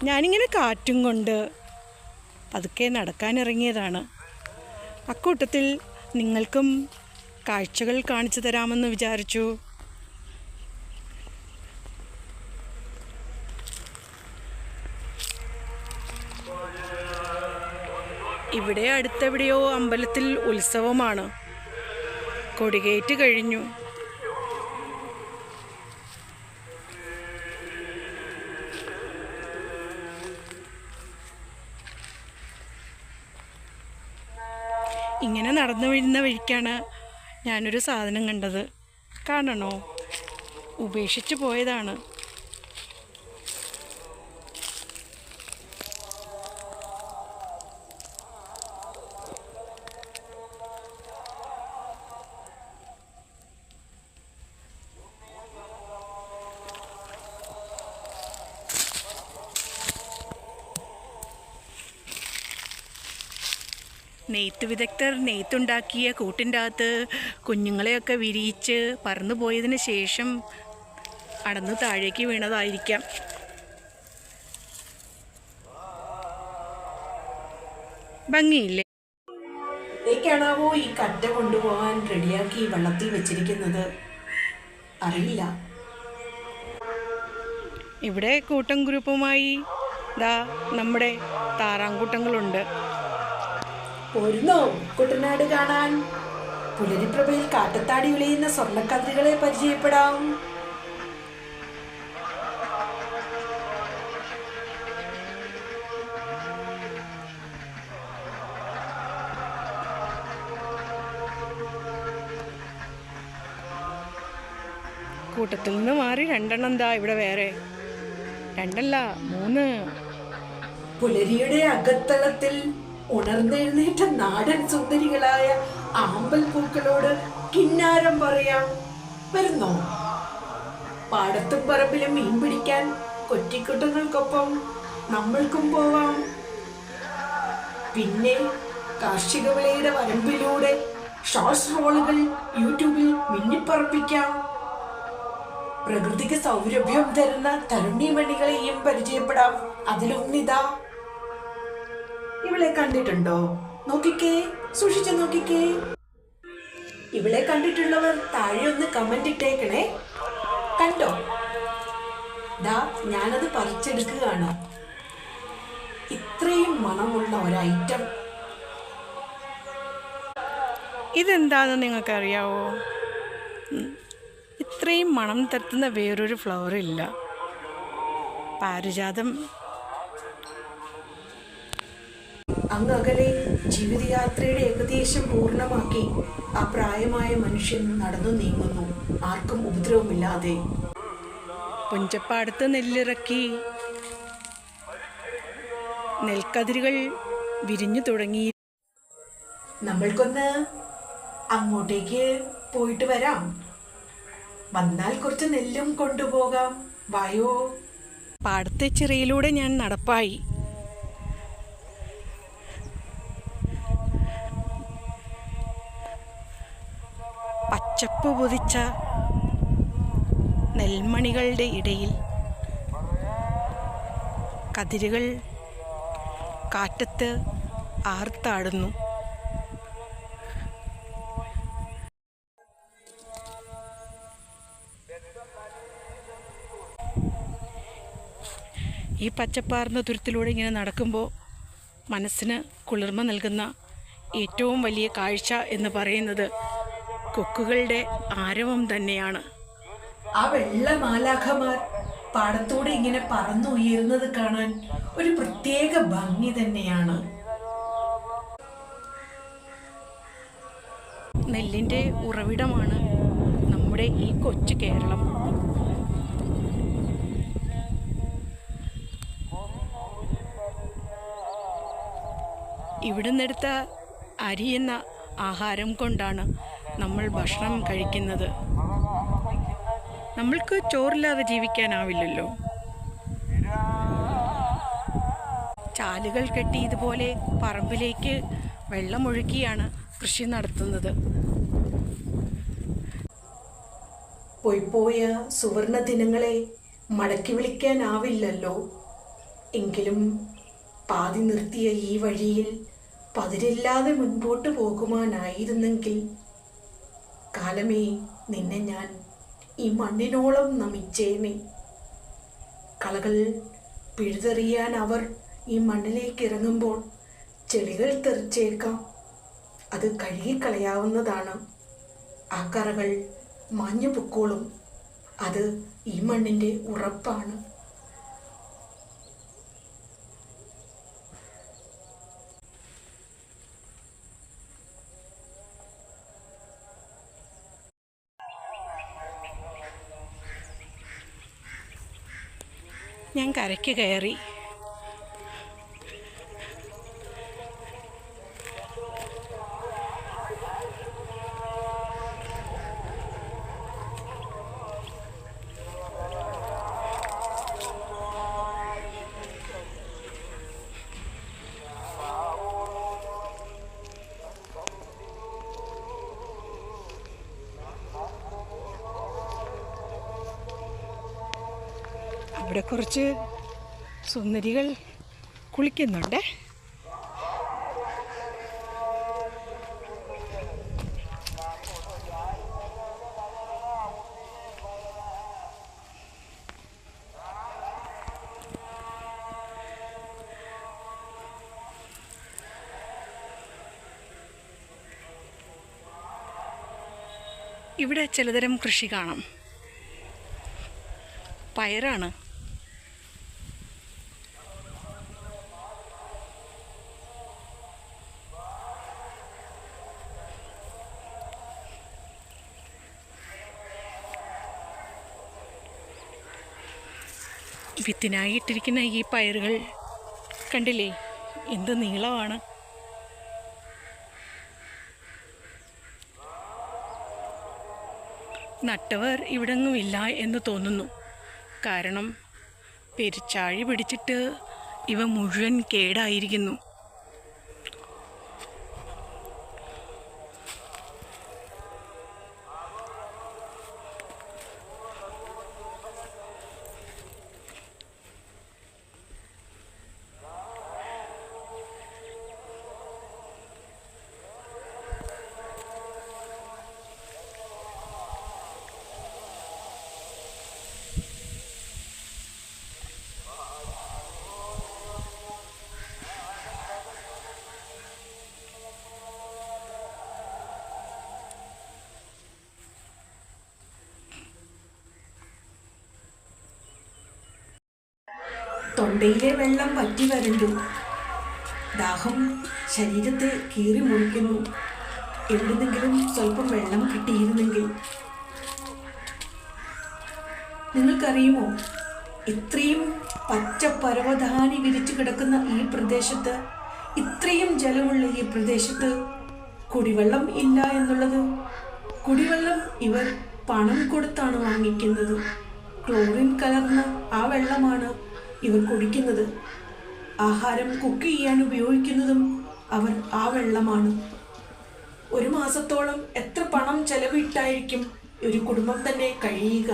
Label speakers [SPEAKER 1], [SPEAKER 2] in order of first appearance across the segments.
[SPEAKER 1] ഞാനിങ്ങനെ കാറ്റും കൊണ്ട് പതുക്കെ നടക്കാനിറങ്ങിയതാണ്. അക്കൂട്ടത്തിൽ നിങ്ങൾക്കും കാഴ്ചകൾ കാണിച്ചു തരാമെന്ന് വിചാരിച്ചു. ഇവിടെ അടുത്തെവിടെയോ അമ്പലത്തിൽ ഉത്സവമാണ്. കൊടികേറ്റ് കഴിഞ്ഞു. ഇങ്ങനെ നടന്നു വീഴുന്ന വഴിക്കാണ് ഞാനൊരു സാധനം കണ്ടത്. കാണണോ? ഉപേക്ഷിച്ച് പോയതാണ്. നെയ്ത്ത് വിദഗ്ധർ നെയ്ത്തുണ്ടാക്കിയ കൂട്ടിൻ്റെ അകത്ത് കുഞ്ഞുങ്ങളെയൊക്കെ വിരിയിച്ച് പറന്നു പോയതിന് ശേഷം അടന്ന് താഴേക്ക് വീണതായിരിക്കാം. ഭംഗിയില്ലേ?
[SPEAKER 2] ഏക്കാണാവോ ഈ കറ്റ കൊണ്ടുപോകാൻ റെഡിയാക്കി വെള്ളത്തിൽ വെച്ചിരിക്കുന്നത്? അറിയില്ല.
[SPEAKER 1] ഇവിടെ കൂട്ടം ഗ്രൂപ്പുമായി നമ്മുടെ താറാങ്കൂട്ടങ്ങളുണ്ട്.
[SPEAKER 2] പോരുന്നോ കുട്ടനാട് കാണാൻ? പുലരിപ്രഭയിൽ കാട്ടത്താടി വിളയുന്ന സ്വർണ്ണക്കതിരുകളെ പരിചയപ്പെടാം.
[SPEAKER 1] കൂട്ടത്തിൽ നിന്ന് മാറി രണ്ടെണ്ണം ഇവിടെ വേറെ. രണ്ടല്ല, 3.
[SPEAKER 2] പുലരിയുടെ അകത്തളത്തിൽ ഉണർന്നെഴുന്നേറ്റ നാടൻ സുന്ദരികളായ ആമ്പൽ പൂക്കളോട് കിന്നാരം പറയാം. വരുന്നോ? പാടത്തും പറമ്പിലും മീൻ പിടിക്കാൻ കൊറ്റിക്കുട്ടങ്ങൾക്കൊപ്പം നമ്മൾക്കും പോവാം. പിന്നെ കാർഷിക വിളയുടെ വരമ്പിലൂടെ ഷോർട്സ് റോളുകൾ യൂട്യൂബിൽ മിന്നിപ്പറപ്പിക്കാം. പ്രകൃതിക്ക് സൗരഭ്യം തരുന്ന തരുണിമണികളെയും പരിചയപ്പെടാം. അതിലൊന്നിതാ. ഇവളെ കണ്ടിട്ടുണ്ടോ? നോക്കിക്കേ, സൂക്ഷിച്ചു നോക്കിക്കേ. ഇവളെ കണ്ടിട്ടുള്ളവർ താഴെ ഒന്ന് കമന്റ് ഇട്ടേക്കണേ. കണ്ടോ? ഞാനത് പറിച്ചെടുക്കുകയാണ്. ഇത്രയും മണമുള്ള ഒരൈറ്റം.
[SPEAKER 1] ഇതെന്താണെന്ന് നിങ്ങൾക്കറിയാവോ? ഇത്രയും മണം തട്ടുന്ന വേറൊരു ഫ്ലവർ ഇല്ല. പാരിജാതം.
[SPEAKER 2] അങ്ങകലെ ജീവിതയാത്രയുടെ ഏകദേശം പൂർണ്ണമാക്കി ആ പ്രായമായ മനുഷ്യൻ നടന്നു നീങ്ങുന്നു, ആർക്കും ഉപദ്രവമില്ലാതെ.
[SPEAKER 1] പുഞ്ചപ്പാടത്ത് നെല്ലിറക്കി. നെൽക്കതിരുകൾ വിരിഞ്ഞു തുടങ്ങി.
[SPEAKER 2] നമ്മൾക്കൊന്ന് അങ്ങോട്ടേക്ക് പോയിട്ട് വരാം. വന്നാൽ കുറച്ച് നെല്ലും കൊണ്ടുപോകാം. വായോ.
[SPEAKER 1] പാടത്തെ ചിറയിലൂടെ ഞാൻ നടപ്പായി. പച്ചപ്പ് പൊതിച്ച നെൽമണികളുടെ ഇടയിൽ കതിരുകൾ കാറ്റത്ത് ആർത്താടുന്നു. ഈ പച്ചപ്പാർന്ന തുരുത്തിലൂടെ ഇങ്ങനെ നടക്കുമ്പോൾ മനസ്സിന് കുളിർമ നൽകുന്ന ഏറ്റവും വലിയ കാഴ്ച എന്ന് പറയുന്നത് കൊക്കുകളുടെ ആരവം തന്നെയാണ്.
[SPEAKER 2] ആ വെള്ള മാലാഖമാർ പാടത്തൂടെ ഇങ്ങനെ പറന്നുയരുന്നത് കാണാൻ ഒരു പ്രത്യേക ഭംഗി തന്നെയാണ്.
[SPEAKER 1] നെല്ലിൻ്റെ ഉറവിടമാണ് നമ്മുടെ ഈ കൊച്ചു കേരളം. ഇവിടെ നിന്നെടുത്ത അരി എന്ന ആഹാരം കൊണ്ടാണ് നമ്മൾ ഭക്ഷണം കഴിക്കുന്നത്. നമ്മൾക്ക് ചോറില്ലാതെ ജീവിക്കാനാവില്ലല്ലോ. ചാലുകൾ കെട്ടി ഇതുപോലെ പറമ്പിലേക്ക് വെള്ളമൊഴുക്കിയാണ് കൃഷി നടത്തുന്നത്.
[SPEAKER 2] പോയ സുവർണ ദിനങ്ങളെ മടക്കി വിളിക്കാനാവില്ലല്ലോ. എങ്കിലും പാതി നിർത്തിയ ഈ വഴിയിൽ പതിരില്ലാതെ മുൻപോട്ട് പോകുവാനായിരുന്നെങ്കിൽ കാലമേ നിന്നെ ഞാൻ ഈ മണ്ണിനോളം നമിച്ചേനെ. കളകൾ പിഴുതെറിയാൻ അവർ ഈ മണ്ണിലേക്ക് ഇറങ്ങുമ്പോൾ ചെളികൾ തെറിച്ചേക്കാം. അത് കഴുകിക്കളയാവുന്നതാണ്. ആ കറകൾ മാഞ്ഞു പൊക്കോളും. അത് ഈ മണ്ണിൻ്റെ ഉറപ്പാണ്.
[SPEAKER 1] ഞാൻ കരയ്ക്ക് കയറി. അവിടെ കുറച്ച് സുന്ദരികൾ കുളിക്കുന്നുണ്ട്. ഇവിടെ ചിലതരം കൃഷി കാണാം. പയറാണ്. വിത്തിനായി ഇട്ടിരിക്കുന്ന ഈ പയറുകൾ കണ്ടില്ലേ, എന്ത് നീളമാണ്. നട്ടവർ ഇവിടെങ്ങും ഇല്ല എന്ന് തോന്നുന്നു. കാരണം പെരുച്ചാഴി പിടിച്ചിട്ട് ഇവ മുഴുവൻ കേടായിരിക്കുന്നു.
[SPEAKER 2] തൊണ്ടയിലെ വെള്ളം വറ്റി വരണ്ടു. ദാഹം ശരീരത്തെ കീറി മുറിക്കുന്നു. എവിടുന്നെങ്കിലും സ്വല്പം വെള്ളം കിട്ടിയിരുന്നെങ്കിൽ. നിങ്ങൾക്കറിയുമോ, ഇത്രയും പച്ച പരവതാനി വിരിച്ചു കിടക്കുന്ന ഈ പ്രദേശത്ത്, ഇത്രയും ജലമുള്ള ഈ പ്രദേശത്ത് കുടിവെള്ളം ഇല്ല എന്നുള്ളത്? കുടിവെള്ളം ഇവർ പണം കൊടുത്താണ് വാങ്ങിക്കുന്നത്. ക്ലോറിൻ കലർന്ന ആ വെള്ളമാണ് ഇവർ കുടിക്കുന്നത്. ആഹാരം കുക്ക് ചെയ്യാൻ ഉപയോഗിക്കുന്നതും അവർ ആ വെള്ളമാണ്. ഒരു മാസത്തോളം എത്ര പണം ചെലവിട്ടായിരിക്കും ഒരു കുടുംബം തന്നെ കഴിയുക?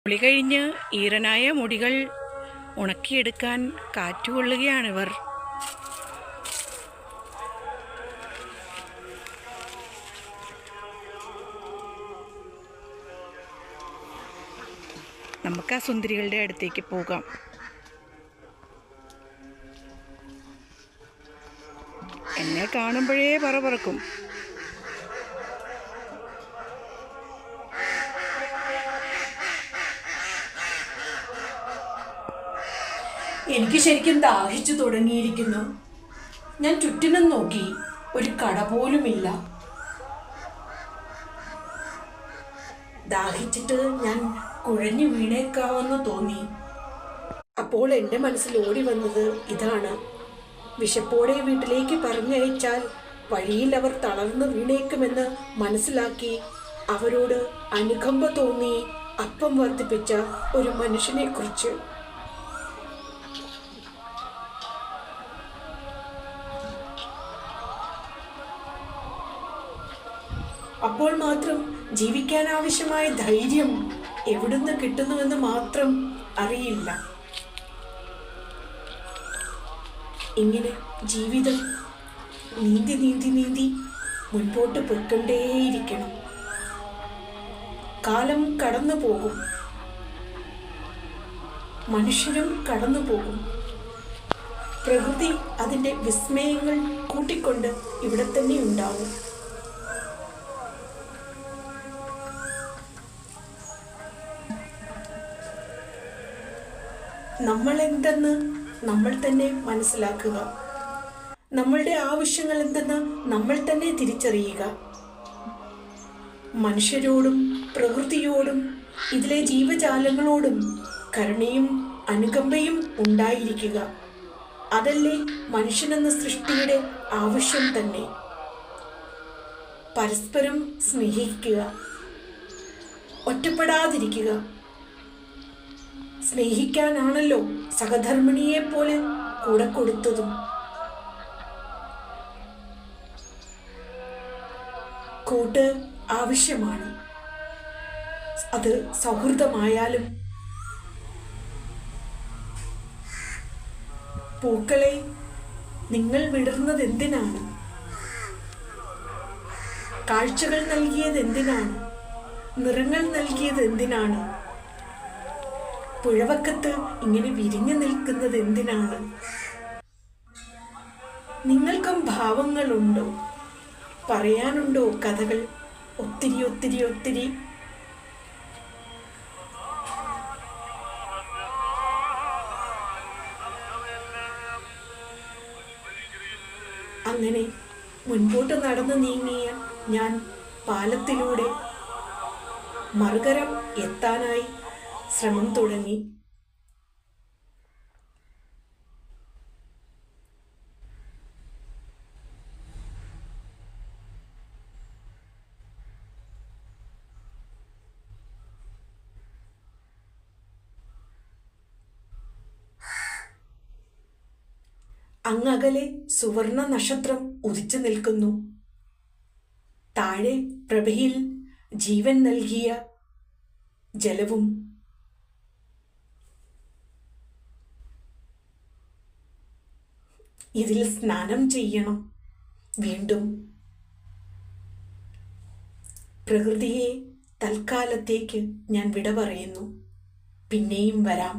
[SPEAKER 1] കുളി കഴിഞ്ഞ് ഈറനായ മുടികൾ ഉണക്കിയെടുക്കാൻ കാറ്റുകൊള്ളുകയാണിവർ. നമുക്ക് ആ സുന്ദരികളുടെ അടുത്തേക്ക് പോകാം. എന്നെ കാണുമ്പോഴേ പറക്കും.
[SPEAKER 2] എനിക്ക് ശരിക്കും ദാഹിച്ചു തുടങ്ങിയിരിക്കുന്നു. ഞാൻ ചുറ്റിനും നോക്കി, ഒരു കട പോലുമില്ല. ദാഹിച്ചിട്ട് ഞാൻ കുഴഞ്ഞു വീണേക്കാമെന്ന് തോന്നി. അപ്പോൾ എൻ്റെ മനസ്സിൽ ഓടി വന്നത് ഇതാണ്: വിശപ്പോടെ വീട്ടിലേക്ക് പറഞ്ഞയച്ചാൽ വഴിയിൽ അവർ തളർന്നു വീണേക്കുമെന്ന് മനസ്സിലാക്കി അവരോട് അനുകമ്പ തോന്നി അപ്പം വർദ്ധിപ്പിച്ച ഒരു മനുഷ്യനെ കുറിച്ച്. അപ്പോൾ മാത്രം ജീവിക്കാൻ ആവശ്യമായ ധൈര്യം എവിടുന്ന് കിട്ടുന്നുവെന്ന് മാത്രം അറിയില്ല. ഇങ്ങനെ ജീവിതം നീന്തി നീന്തി നീന്തി മുൻപോട്ട് പൊയ്ക്കൊണ്ടേയിരിക്കണം. കാലം കടന്നു പോകും, മനുഷ്യരും കടന്നു പോകും. പ്രകൃതി അതിൻ്റെ വിസ്മയങ്ങൾ കൂട്ടിക്കൊണ്ട് ഇവിടെ തന്നെ ഉണ്ടാവും. നമ്മൾ എന്തെന്ന് നമ്മൾ തന്നെ മനസ്സിലാക്കുക. നമ്മളുടെ ആവശ്യങ്ങൾ എന്തെന്ന് നമ്മൾ തന്നെ തിരിച്ചറിയുക. മനുഷ്യരോടും പ്രകൃതിയോടും ഇതിലെ ജീവജാലങ്ങളോടും കരുണയും അനുകമ്പയും ഉണ്ടായിരിക്കുക. അതല്ലേ മനുഷ്യനെന്ന സൃഷ്ടിയുടെ ആവശ്യം തന്നെ. പരസ്പരം സ്നേഹിക്കുക, ഒറ്റപ്പെടാതിരിക്കുക. സ്നേഹിക്കാനാണല്ലോ സഹധർമ്മിണിയെ പോലെ കൂടെ കൊടുത്തതും. കൂട്ട് ആവശ്യമാണ്. അത് സൗഹൃദമായാലും. പൂക്കളെ, നിങ്ങൾ വിടർന്നത് എന്തിനാണ്? കാഴ്ചകൾ നൽകിയത് എന്തിനാണ്? നിറങ്ങൾ നൽകിയത് എന്തിനാണ്? പുഴവക്കത്ത് ഇങ്ങനെ വിരിഞ്ഞു നിൽക്കുന്നത് എന്തിനാണ്? നിങ്ങൾക്കും ഭാവങ്ങളുണ്ടോ? പറയാനുണ്ടോ കഥകൾ? ഒത്തിരി ഒത്തിരി ഒത്തിരി. അങ്ങനെ മുൻപോട്ട് നടന്നു നീങ്ങിയ ഞാൻ പാലത്തിലൂടെ മറുകരം എത്താനായി ശ്രമം തുടങ്ങി. അങ്ങകലെ സുവർണ നക്ഷത്രം ഉദിച്ചു നിൽക്കുന്നു. താഴെ പ്രഭയിൽ ജീവൻ നൽകിയ ജലവും. ഇതിൽ സ്നാനം ചെയ്യണം വീണ്ടും. പ്രകൃതിയെ തൽക്കാലത്തേക്ക് ഞാൻ വിട പറയുന്നു. പിന്നെയും വരാം.